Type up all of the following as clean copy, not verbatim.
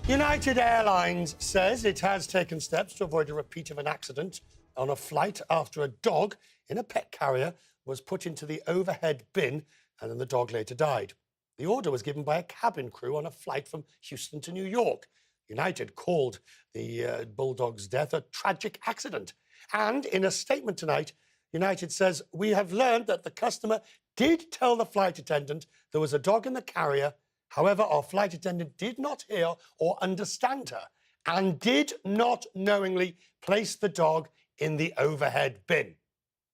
United Airlines says it has taken steps to avoid a repeat of an accident on a flight after a dog in a pet carrier was put into the overhead bin and then the dog later died. The order was given by a cabin crew on a flight from Houston to New York. United called the bulldog's death a tragic accident. And in a statement tonight, United says, "We have learned that the customer did tell the flight attendant there was a dog in the carrier. However, our flight attendant did not hear or understand her and did not knowingly place the dog in the overhead bin."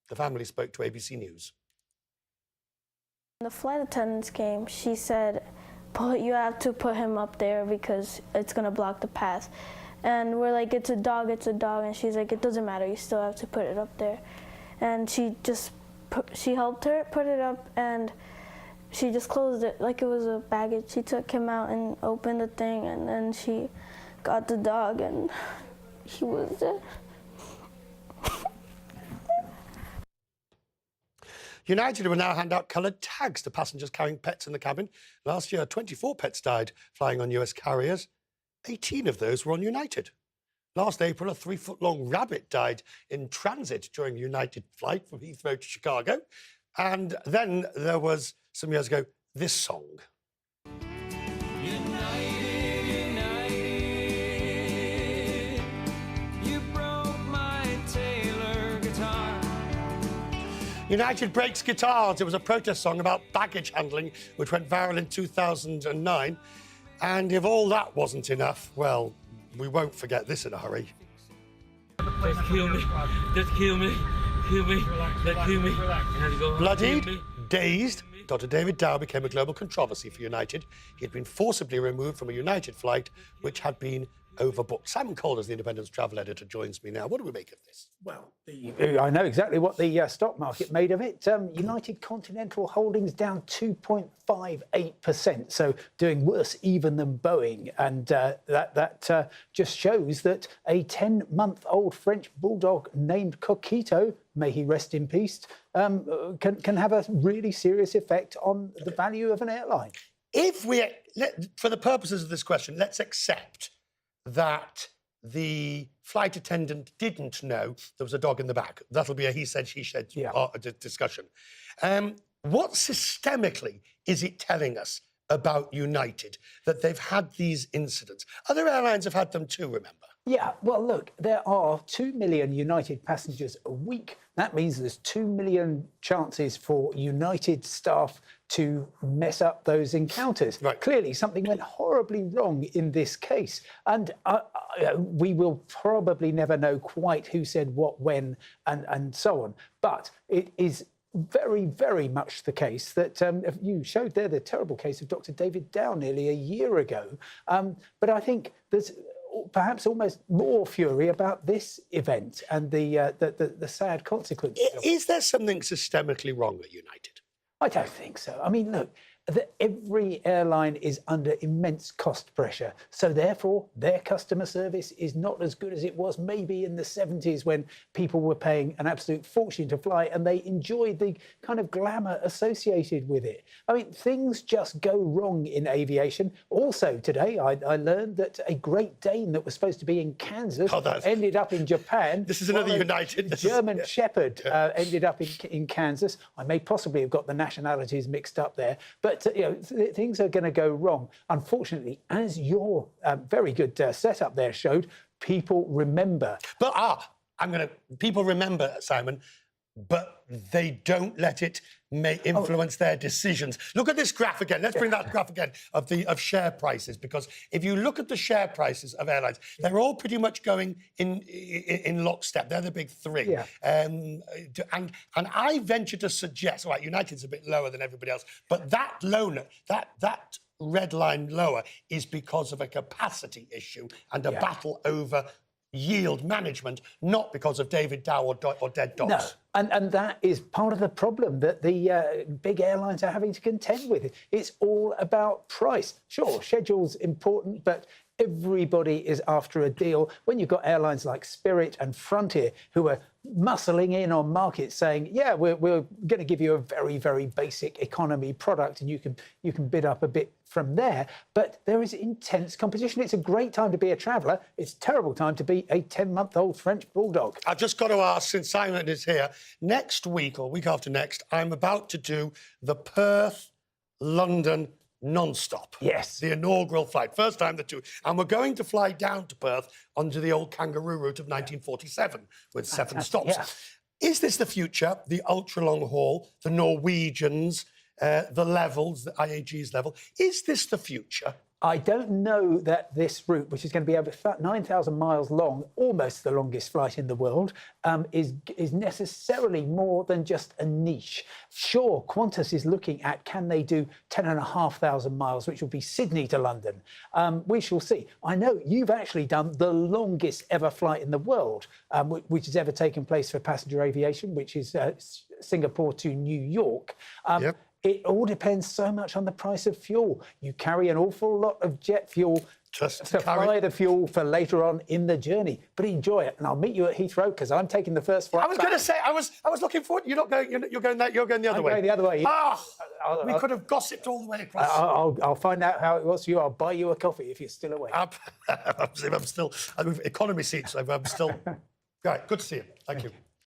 The family spoke to ABC News. When the flight attendants came, she said, "You have to put him up there because it's going to block the path." And we're like, it's a dog. And she's like, "It doesn't matter. You still have to put it up there." And she helped her put it up, and she just closed it like it was a baggage. She took him out and opened the thing, and then she got the dog, and he was dead. United will now hand out coloured tags to passengers carrying pets in the cabin. Last year, 24 pets died flying on US carriers. 18 of those were on United. Last April, a 3-foot-long rabbit died in transit during a United flight from Heathrow to Chicago. And then there was, some years ago, this song. United, United, you broke my Taylor guitar. United breaks guitars. It was a protest song about baggage handling, which went viral in 2009. And if all that wasn't enough, well, we won't forget this in a hurry. Just kill me. Just kill me. Kill me. Just kill me. Bloodied, dazed, Dr. David Dow became a global controversy for United. He had been forcibly removed from a United flight which had been overbooked. Simon Calder's the Independent's travel editor, joins me now. What do we make of this? Well, I know exactly what the stock market made of it. United Continental Holdings down 2.58%, so doing worse even than Boeing. And that just shows that a 10-month-old French bulldog named Kokito, may he rest in peace, can have a really serious effect on the value of an airline. If we, for the purposes of this question, let's accept that the flight attendant didn't know there was a dog in the back. That'll be a he said, she said discussion. What systemically is it telling us about United, that they've had these incidents? Other airlines have had them too, remember? Yeah, well, look, there are 2 million United passengers a week. That means there's 2 million chances for United staff to mess up those encounters. Right. Clearly, something went horribly wrong in this case. And we will probably never know quite who said what, when, and so on. But it is very, very much the case that you showed there the terrible case of Dr. David Dow nearly a year ago. But I think there's perhaps almost more fury about this event and the sad consequences. Is there something systemically wrong at United? I don't think so. I mean, look, every airline is under immense cost pressure. So therefore, their customer service is not as good as it was maybe in the 70s when people were paying an absolute fortune to fly and they enjoyed the kind of glamour associated with it. I mean, things just go wrong in aviation. Also today, I learned that a Great Dane that was supposed to be in Kansas ended up in Japan. This is another United. German Shepherd ended up in Kansas. I may possibly have got the nationalities mixed up there, but things are going to go wrong. Unfortunately, as your very good setup there showed, people remember. But people remember, Simon, but they don't let it influence their decisions. Look at this graph again. Let's bring that graph again of share prices, because if you look at the share prices of airlines, they're all pretty much going in lockstep. They're the big three. Yeah. And I venture to suggest, all right, United's a bit lower than everybody else, but that red line lower is because of a capacity issue and a battle over yield management, not because of David Dow or dead dogs. No, and that is part of the problem that the big airlines are having to contend with. It's all about price. Sure, schedule's important, but everybody is after a deal. When you've got airlines like Spirit and Frontier, who are muscling in on markets saying, yeah, we're going to give you a very, very basic economy product and you can bid up a bit from there. But there is intense competition. It's a great time to be a traveller. It's a terrible time to be a 10-month-old French bulldog. I've just got to ask, since Simon is here, next week or week after next, I'm about to do the Perth-London non-stop. Yes. The inaugural flight. First time the two. And we're going to fly down to Perth onto the old kangaroo route of 1947 with 7 stops. Yeah. Is this the future? The ultra-long haul, the Norwegians, the levels, the IAG's level. Is this the future? I don't know that this route, which is going to be over 9,000 miles long, almost the longest flight in the world, is necessarily more than just a niche. Sure, Qantas is looking at can they do 10,500 miles, which will be Sydney to London. We shall see. I know you've actually done the longest ever flight in the world, which has ever taken place for passenger aviation, which is Singapore to New York. Yep. It all depends so much on the price of fuel. You carry an awful lot of jet fuel to fly the fuel for later on in the journey. But enjoy it, and I'll meet you at Heathrow because I'm taking the first flight. I was going to say, I was looking forward. You're not going. You're going that. You're going the other way. I'm going the other way. Ah, we could have gossiped all the way across. I'll find out how it was for you. I'll buy you a coffee if you're still awake. I'm still. Economy seats. I'm still. Right. Good to see you. Thank you.